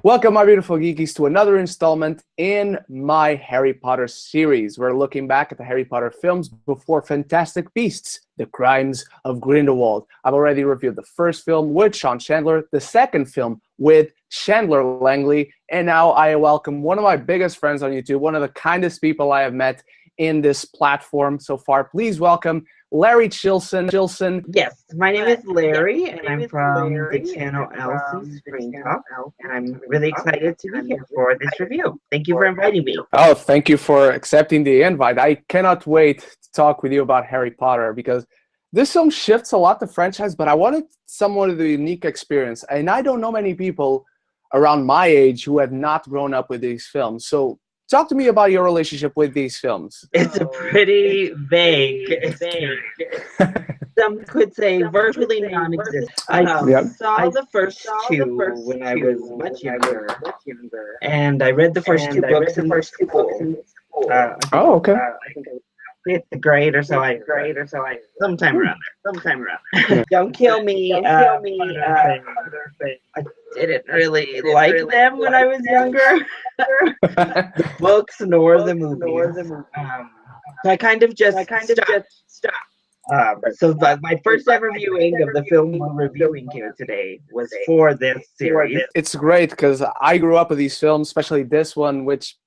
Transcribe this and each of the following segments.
Welcome, my beautiful geekies, to another installment in my Harry Potter series. We're looking back at the Harry Potter films before Fantastic Beasts, The Crimes of Grindelwald. I've already reviewed the first film with Sean Chandler, the second film with Chandler Langley, and now I welcome one of my biggest friends on YouTube, one of the kindest people I have met in this platform so far. Please welcome Larry Chilson. Yes, my name is Larry, and I'm from the channel LCScreenTalk, and I'm really excited to be here for this review. Thank you for inviting me. Oh, thank you for accepting the invite. I cannot wait to talk with you about Harry Potter because this film shifts a lot the franchise, but I wanted somewhat of a unique experience, and I don't know many people around my age who have not grown up with these films. So talk to me about your relationship with these films. It's a pretty vague. Some could say virtually non-existent. I saw the first two when I was much younger, and I read the first two books in school. Oh, okay. I think fifth grade or so. Sometime around there. Don't kill me. I didn't really like them when I was younger. The books nor the movies. So I kind of just stopped. So my first ever viewing of the film we're reviewing here today was for this series. It's great because I grew up with these films, especially this one, which,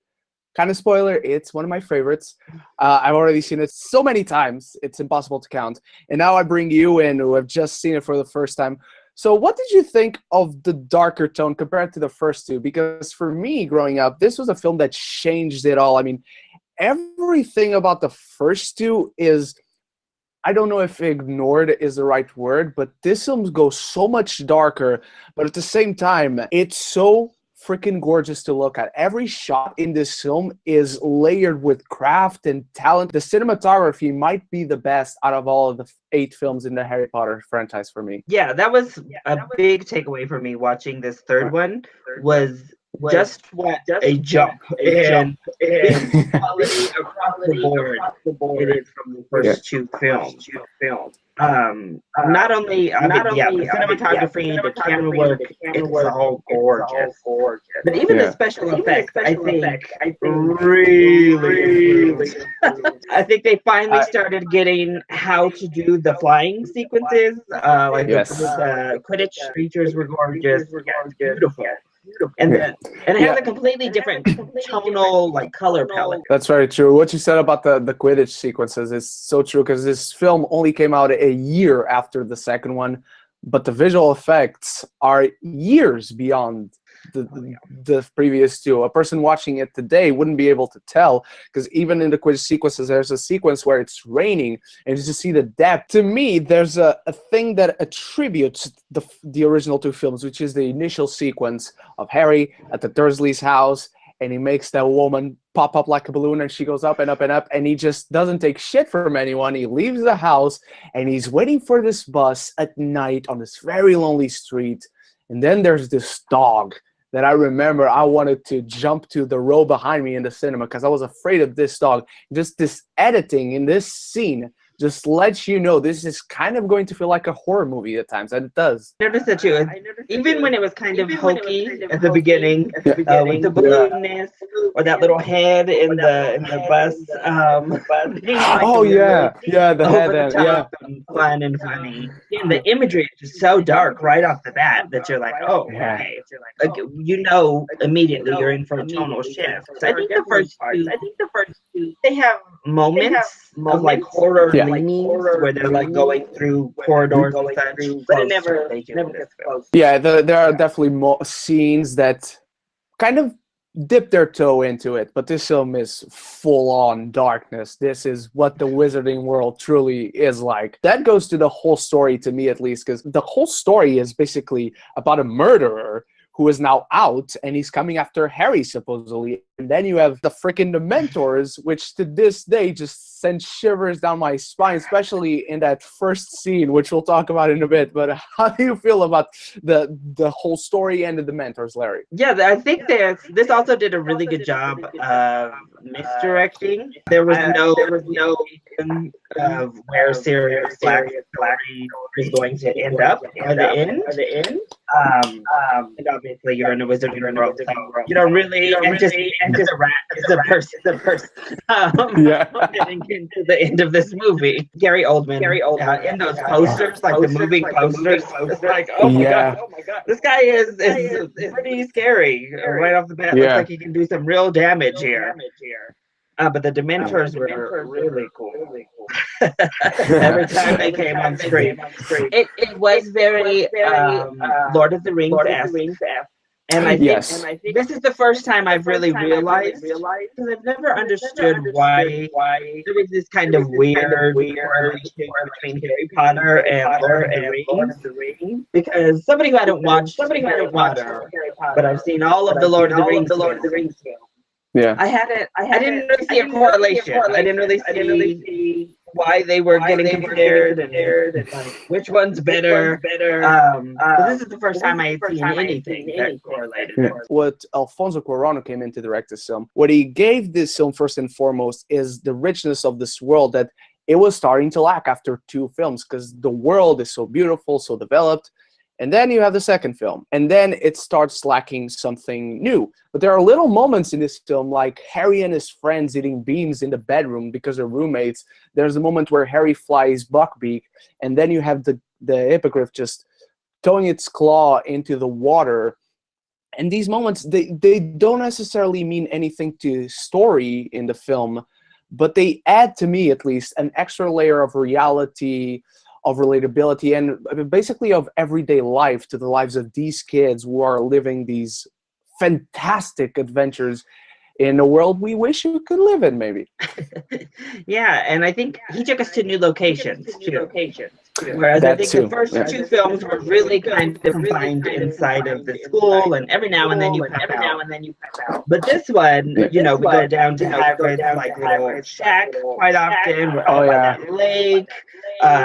kind of spoiler, it's one of my favorites. I've already seen it so many times, it's impossible to count. And now I bring you in who have just seen it for the first time. So what did you think of the darker tone compared to the first two? Because for me, growing up, this was a film that changed it all. I mean, everything about the first two is, I don't know if ignored is the right word, but this film goes so much darker, but at the same time, it's so freaking gorgeous to look at. Every shot in this film is layered with craft and talent. The cinematography might be the best out of all of the 8 films in the Harry Potter franchise for me. Yeah, that was a big takeaway for me watching this third one, was just what a jump in quality across the board it is from the first two films. Not only the cinematography, the camera work, it's all gorgeous. But even the special effects, I think, really I think they finally started getting how to do the flying sequences. The Quidditch creatures were gorgeous, beautiful. And it has a completely different tonal, color palette. That's very true. What you said about the Quidditch sequences is so true, because this film only came out a year after the second one, but the visual effects are years beyond the previous two. A person watching it today wouldn't be able to tell, because even in the Quidditch sequences, there's a sequence where it's raining, and just to see the depth. To me, there's a thing that attributes the original two films, which is the initial sequence of Harry at the Dursleys' house, and he makes that woman pop up like a balloon, and she goes up and up and up, and he just doesn't take shit from anyone. He leaves the house, and he's waiting for this bus at night on this very lonely street, and then there's this dog that I remember I wanted to jump to the row behind me in the cinema because I was afraid of this dog. Just this editing in this scene just lets you know this is kind of going to feel like a horror movie at times, and it does. I noticed that too. Even when it was kind of hokey at the beginning, with the balloonness or that little head in the bus. The head end, fun and funny. And the imagery is just so dark right off the bat that you're like, oh, okay. Immediately you're in for a tonal shift. So I think the first two, they have moments of horror leanings where they're going through corridors and such, but it never gets close. Yeah, there are definitely scenes that kind of dip their toe into it, but this film is full-on darkness. This is what the wizarding world truly is like. That goes to the whole story, to me at least, because the whole story is basically about a murderer who is now out, and he's coming after Harry, supposedly. And then you have the freaking Dementors, which to this day just send shivers down my spine, especially in that first scene, which we'll talk about in a bit. But how do you feel about the whole story and the Dementors, Larry? Yeah, I think this also did a really good job of misdirecting. There was no of where Sirius Black is going to end up by the end. And basically you're in a wizarding world. So, you know, really, and just the rat is the person. Getting into the end of this movie, Gary Oldman, in those posters, like the moving posters, it's like, oh my god, this guy is pretty scary right off the bat. Looks like he can do some real damage here. But the Dementors were really cool. Every time they came on screen, it was very Lord of the Rings-esque. And I think this is the first time I've really realized, because I've never understood why there was this kind of weird correlation between Harry Potter and Lord of the Rings. Because somebody who hadn't watched Harry Potter, but I've seen all of the Lord of the Rings films. Yeah, I didn't really see a correlation. I didn't really see why they were getting compared and like, which one's better. This is the first time I had seen anything that correlated. Yeah. What Alfonso Cuarón came in to direct this film, what he gave this film first and foremost is the richness of this world that it was starting to lack after 2 films, because the world is so beautiful, so developed. And then you have the second film, and then it starts lacking something new. But there are little moments in this film, like Harry and his friends eating beans in the bedroom because they're roommates. There's a moment where Harry flies Buckbeak, and then you have the hippogriff just throwing its claw into the water. And these moments, they don't necessarily mean anything to story in the film, but they add, to me at least, an extra layer of reality, of relatability, and basically of everyday life to the lives of these kids who are living these fantastic adventures in a world we wish we could live in, maybe. Yeah, and I think he took us to new locations, too. Whereas I think the first 2 films were really kind of confined inside of the school, and every now and then you pop out. But this one, you know, we go down to Hagrid's like little shack quite often. We're out by that lake.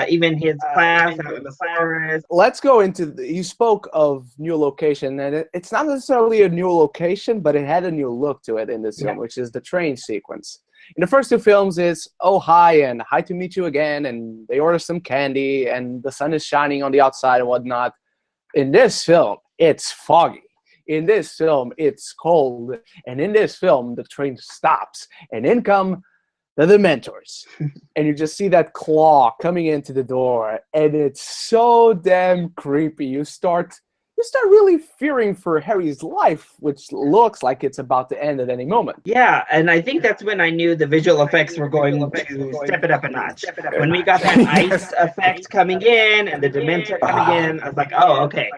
Even his class out in the forest. Let's go into you spoke of new location, and it's not necessarily a new location, but it had a new look to it in this film, which is the train sequence. In the first 2 films, it's oh hi and hi to meet you again, and they order some candy, and the sun is shining on the outside and whatnot. In this film, it's foggy. In this film, it's cold, and in this film, the train stops, and in come the Dementors. And you just see that claw coming into the door, and it's so damn creepy. You start really fearing for Harry's life, which looks like it's about to end at any moment. Yeah, and I think that's when I knew the visual effects were going to step it up a notch. When we got that ice effect coming in and the Dementor coming in, I was like, oh, okay,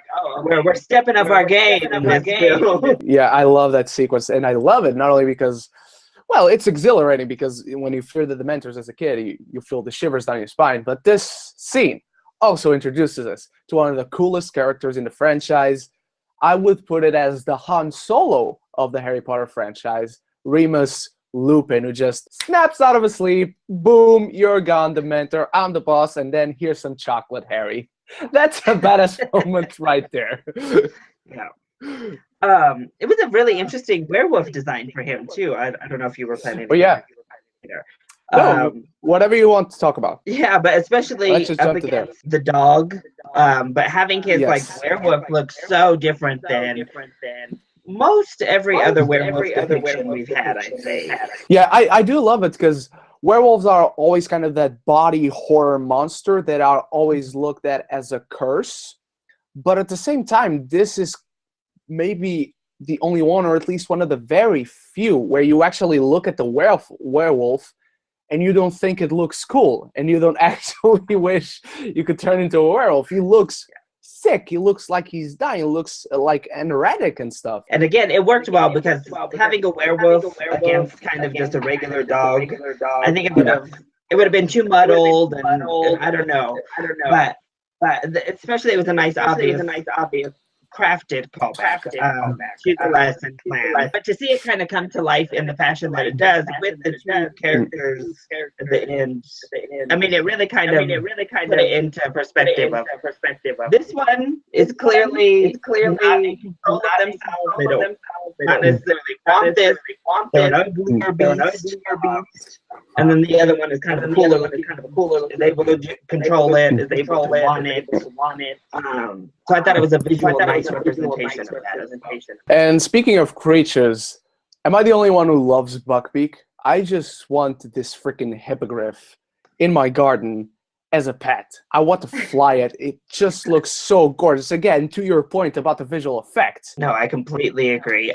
we're stepping up our game in this film. Yeah, I love that sequence, and I love it not only because, well, it's exhilarating because when you fear the Dementors as a kid, you feel the shivers down your spine. But this scene also introduces us to one of the coolest characters in the franchise. I would put it as the Han Solo of the Harry Potter franchise, Remus Lupin, who just snaps out of his sleep, boom, you're gone, Dementor, I'm the boss, and then here's some chocolate, Harry. That's a badass moment right there. Yeah. It was a really interesting werewolf design for him too. I don't know if you were planning. Oh yeah. No, whatever you want to talk about. Yeah, but especially up against the dog. But having his like werewolf look so different than most every other werewolf depiction we've had, I'd say. Yeah, I do love it because werewolves are always kind of that body horror monster that are always looked at as a curse. But at the same time, this is maybe the only one, or at least one of the very few, where you actually look at the werewolf and you don't think it looks cool, and you don't actually wish you could turn into a werewolf. He looks sick. He looks like he's dying. He looks like anoretic and stuff. And again, it worked well because having a werewolf against kind of just a regular dog, I think it would have been too muddled, and I don't know. But especially it was a nice obvious crafted callback to the lesson plan. But to see it kind of come to life in the fashion that it does with the two characters at the end, I mean, it really kind of put it into perspective of this one is clearly not in control of themselves. They don't not necessarily want this. They're an uglier beast. And then the other one is kind of cooler. Is able to control it. Is able to want it. So I thought it was a visual nice nice representation of that. And speaking of creatures, am I the only one who loves Buckbeak? I just want this freaking hippogriff in my garden as a pet. I want to fly it. It just looks so gorgeous. Again, to your point about the visual effects. No, I completely agree.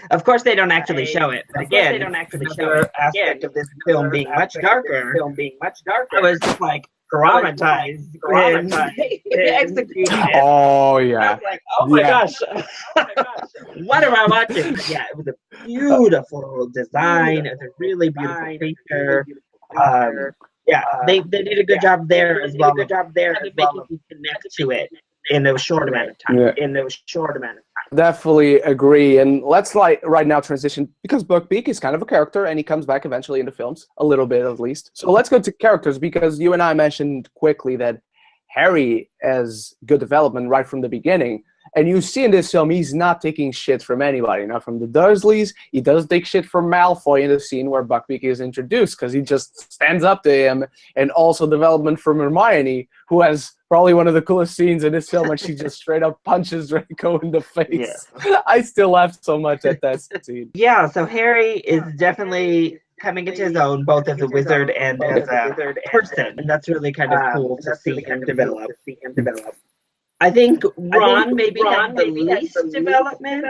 Of course, they don't actually show it. But again, they don't actually show it. Aspect of this film being much darker. I was just like traumatized when they executed it. Oh yeah. I was like, oh my gosh, what am I watching? But yeah, it was a beautiful design. It was a really beautiful creature. Yeah, they did a good job there as well. Making you connect to it in a short amount of time. Definitely agree. And let's right now transition, because Buckbeak is kind of a character and he comes back eventually in the films, a little bit at least. So let's go to characters, because you and I mentioned quickly that Harry has good development right from the beginning. And you see in this film, he's not taking shit from anybody, not from the Dursleys. He does take shit from Malfoy in the scene where Buckbeak is introduced, because he just stands up to him. And also development from Hermione, who has probably one of the coolest scenes in this film when she just straight up punches Draco in the face. Yeah. I still laugh so much at that scene. Yeah, so Harry is definitely coming into his own, both as a wizard and as a person. And that's really kind of cool to see him develop. I think Ron maybe had the least development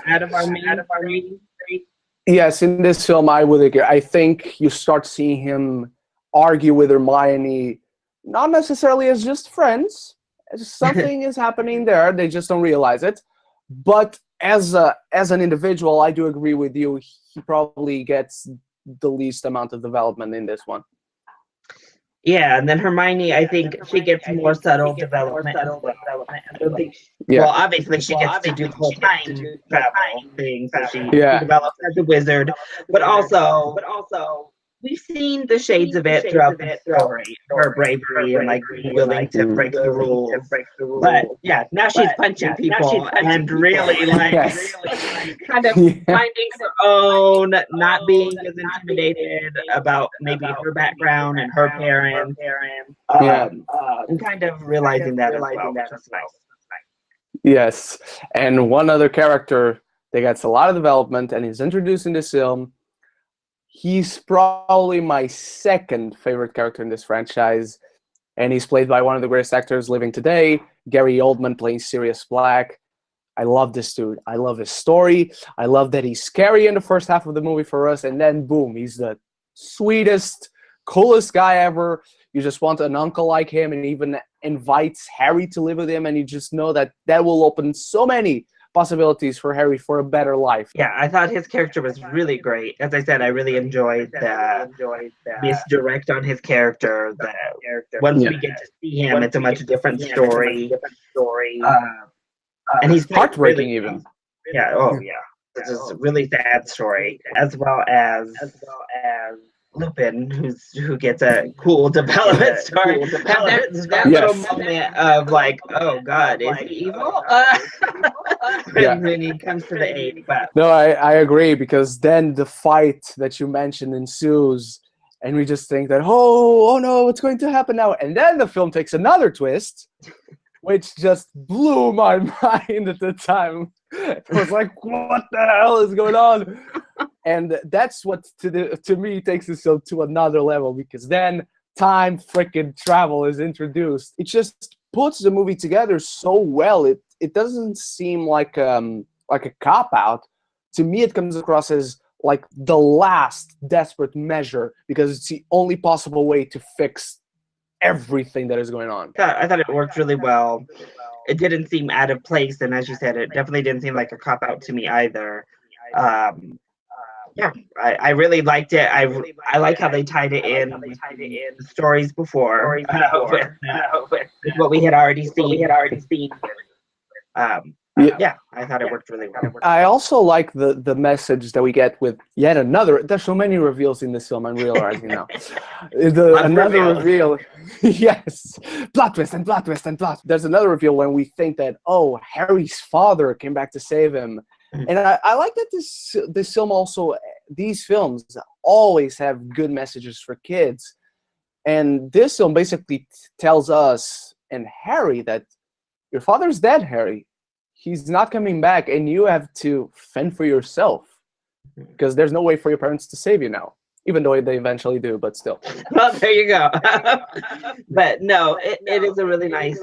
out of our main three. Yes, in this film, I would agree. I think you start seeing him argue with Hermione, not necessarily as just friends. Something is happening there. They just don't realize it. But as an individual, I do agree with you. He probably gets the least amount of development in this one. Yeah, and then Hermione, I think she gets more subtle development. I don't think. Well, obviously she gets to do the whole time travel thing, so she develops as a wizard. But also, we've seen the shades of it throughout the story. Her bravery and like being willing to break the rules. But yeah, now she's punching people and really kind of finding her own, not being as intimidated about maybe her background and her parents. And kind of realizing that as well, which is nice. Yes, and one other character that gets a lot of development and is introduced in this film. He's probably my second favorite character in this franchise, and he's played by one of the greatest actors living today, Gary Oldman, playing Sirius Black. I love this dude. I love his story. I love that he's scary in the first half of the movie for us, and then boom, he's the sweetest, coolest guy ever. You just want an uncle like him, and he even invites Harry to live with him, and you just know that that will open so many possibilities for Harry for a better life. Yeah, I thought his character was really great. As I said, I really enjoyed the misdirect on his character. Once we get to see him, it's a much different story. And he's heartbreaking even. Yeah, it's a really sad story, as well as Lupin, who gets a cool development story. That little moment of like, oh God, is he evil? When he comes to the aid. But no, I agree, because then the fight that you mentioned ensues, and we just think that, oh no, what's going to happen now? And then the film takes another twist, which just blew my mind at the time. It was like, what the hell is going on? And that's what, to me, takes this film to another level, because then time freaking travel is introduced. It just puts the movie together so well. It doesn't seem like a cop-out. To me, it comes across as like the last desperate measure, because it's the only possible way to fix everything that is going on. I thought it worked really well. It didn't seem out of place, and as you said, it definitely didn't seem like a cop-out to me either. Yeah, I really liked it. I like how they tied it in the stories before with what we had already seen. Yeah, I thought it worked really well. I also like the message that we get with yet another. There's so many reveals in this film, I'm realizing now. Another reveal. Yes. Plot twist and plot twist and plot. There's another reveal when we think that, oh, Harry's father came back to save him. And I like that this film also, these films always have good messages for kids. And this film basically tells us and Harry that your father's dead, Harry. he's not coming back, and you have to fend for yourself because there's no way for your parents to save you now, even though they eventually do, but still. Well, there you go. But no, it is a really nice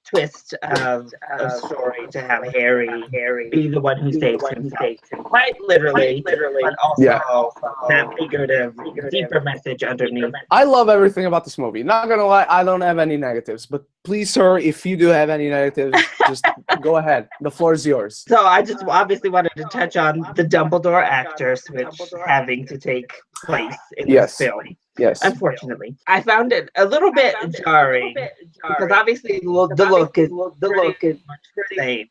twist of a story to have Harry be the one who saves himself. Quite literally, but also that figurative, deeper message underneath. I love everything about this movie. Not gonna lie, I don't have any negatives, but please, sir, if you do have any negatives, just go ahead. The floor is yours. So I just obviously wanted to touch on the Dumbledore actor switch having to take place in this film. Yes. Unfortunately, I found it a little bit jarring because obviously the look is the same.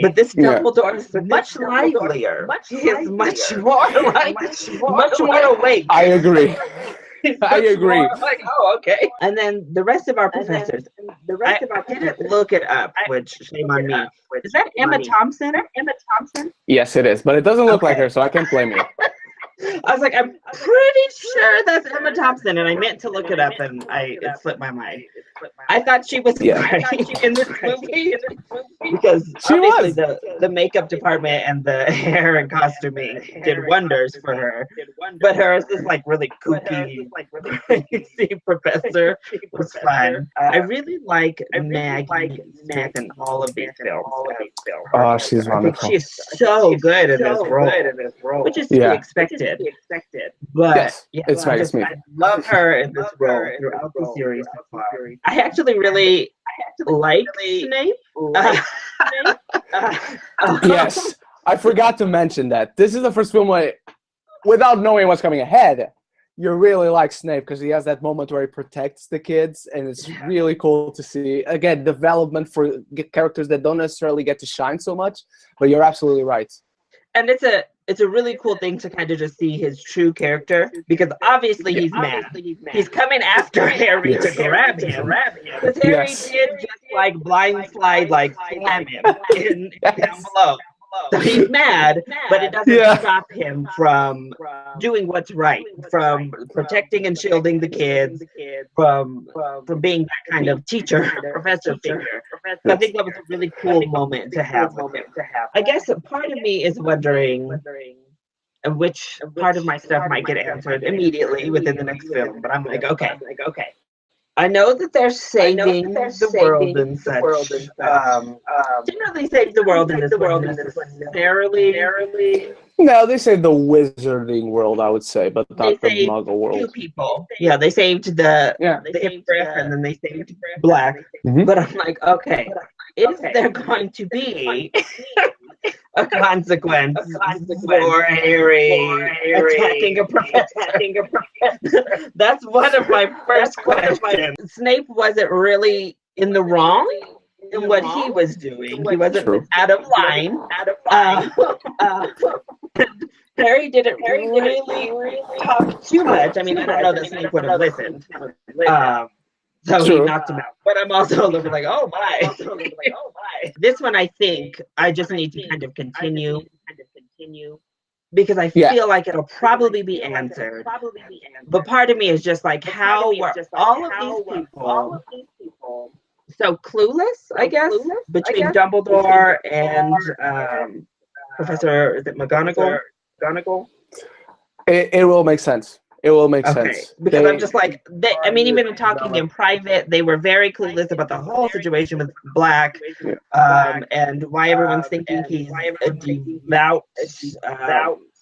But this Dumbledore is much livelier. He's much more awake. I agree. I agree. Like, oh, okay. And then the rest of our professors. I didn't look it up, which shame on me. Is that Emma Thompson? Yes, it is, but it doesn't look like her, so I can't blame you. I was like, I'm pretty sure that's Emma Thompson, and I meant to look it up, and it slipped my mind. I thought she was great in this movie because she obviously the makeup department and the hair and costuming did wonders for her. But her as this like really kooky, crazy professor was fun. I really like Maggie in all of these films. Oh, she's wonderful. She's so good in this role, which is to be expected. But it's Maggie Smith. I love her in this role throughout the series so far. I actually really like Snape. Yes, I forgot to mention that. This is the first film where, without knowing what's coming ahead, you really like Snape because he has that moment where he protects the kids, and it's really cool to see. Again, development for characters that don't necessarily get to shine so much, but you're absolutely right. And it's a really cool thing to kind of just see his true character because obviously he's mad. He's coming after Harry to grab him. Because Harry did just like blind slide, like slam him down below. So he's mad, but it doesn't stop him from doing what's right, from protecting and shielding the kids, from being that kind of teacher, professor figure. So I think that was a really cool moment to have. I guess a part of me is wondering which part of my stuff might get answered immediately within the next film, but I'm like, okay. I know that they're saving the world and such. Didn't really save the world in this one necessarily. No, they saved the wizarding world, I would say, but not the Muggle world. Two people. Yeah, they saved the Hippogriff and then they saved Black. Mm-hmm. But I'm like, okay, is there going to be a consequence for Harry attacking a professor? That's one of my first questions. Snape wasn't really in the wrong in what he was doing. He wasn't out of line. Harry didn't really talk too much. I mean, I don't know that Snape would have listened. So he knocked him out. But I'm also a little bit like, oh my. This one, I think, I just need to kind of continue. Because I feel like it'll probably be answered. But part of me is just like, how were all of these people so clueless, I guess, between Dumbledore and Professor, is it McGonagall? It will make sense. It will make sense. Because I'm just like, even talking in private, they were very clueless about the whole situation with Black, and why everyone's thinking he's a devout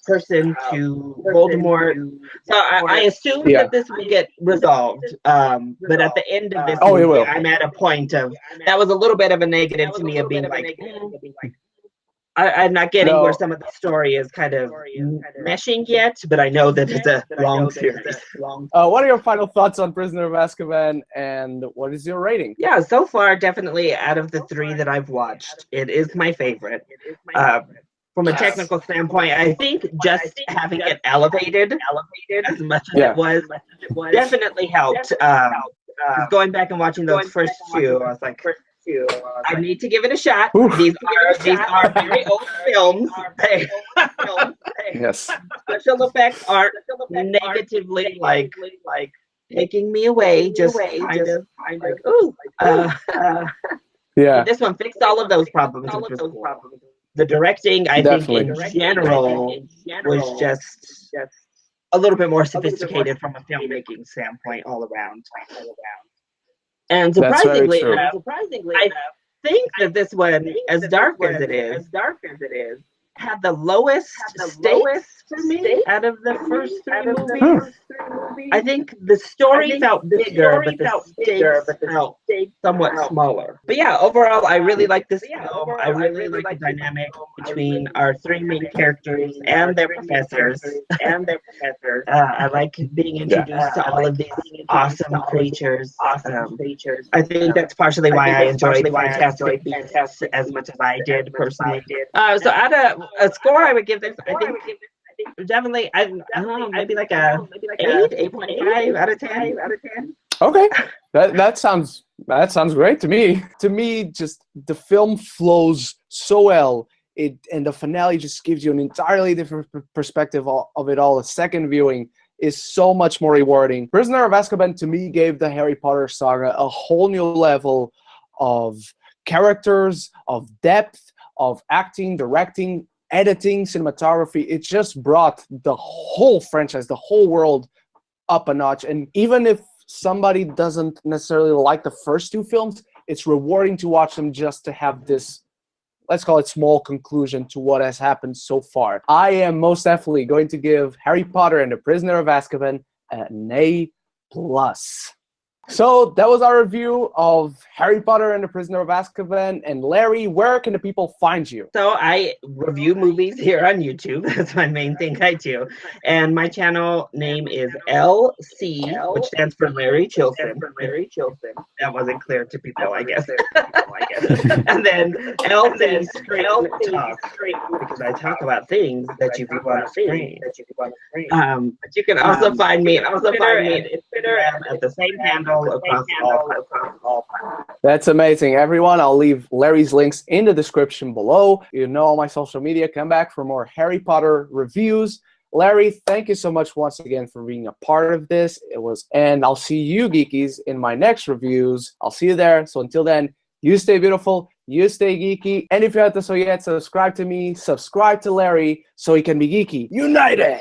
person to Voldemort. So I assume that this will get resolved. But at the end of this movie, I'm at a point of, that was a little bit of a negative to me of being like, I'm not getting where some of the story is kind of meshing yet, but I know that it's a long series. What are your final thoughts on Prisoner of Azkaban, and what is your rating? Yeah, so far, definitely out of the three that I've watched, it is my favorite. From a technical standpoint, I think just having it elevated as much as it was definitely helped. Going back and watching those first two, I was like, I need to give it a shot. These are very old films. Yes. Special effects aren't negatively like taking me away. Just kind of like, ooh. Yeah. This one fixed all of those problems. The directing, I think, in general, was just a little bit more sophisticated from a filmmaking standpoint all around. And surprisingly enough, I think that this one, as dark as it is, had the lowest stakes for me out of the first three movies. I think the story felt bigger, but the stakes felt somewhat smaller. But yeah, overall, I really like this film. I really like the dynamic between our three main characters and their professors. I like being introduced to all of these awesome creatures. I think that's partially why I enjoyed Fantastic Beasts as much as I did personally. So out of a score, I would give this, I think definitely, I don't know, maybe like a 8.5 out of 10. Okay, that sounds great to me. To me, just the film flows so well. And the finale just gives you an entirely different perspective of it all. A second viewing is so much more rewarding. Prisoner of Azkaban, to me, gave the Harry Potter saga a whole new level of characters, of depth, of acting, directing, editing, cinematography. It just brought the whole franchise, the whole world up a notch. And even if somebody doesn't necessarily like the first two films, it's rewarding to watch them just to have this, let's call it, small conclusion to what has happened so far. I am most definitely going to give Harry Potter and the Prisoner of Azkaban an A+. So that was our review of Harry Potter and the Prisoner of Azkaban. And Larry, where can the people find you? So I review movies here on YouTube. That's my main thing I do. And my channel name is LC, which stands for Larry Chilson. That wasn't clear to people, I guess. And then LCScreenTalk, because I talk about things that you view on the screen. But you can also find me on Twitter and Instagram at the same handle. Across all. That's amazing, everyone. I'll leave Larry's links in the description below. You know all my social media. Come back for more Harry Potter reviews. Larry, thank you so much once again for being a part of this. And I'll see you geekies in my next reviews. I'll see you there. So until then, you stay beautiful, you stay geeky, and if you haven't done so yet, subscribe to me, subscribe to Larry, so he can be geeky united.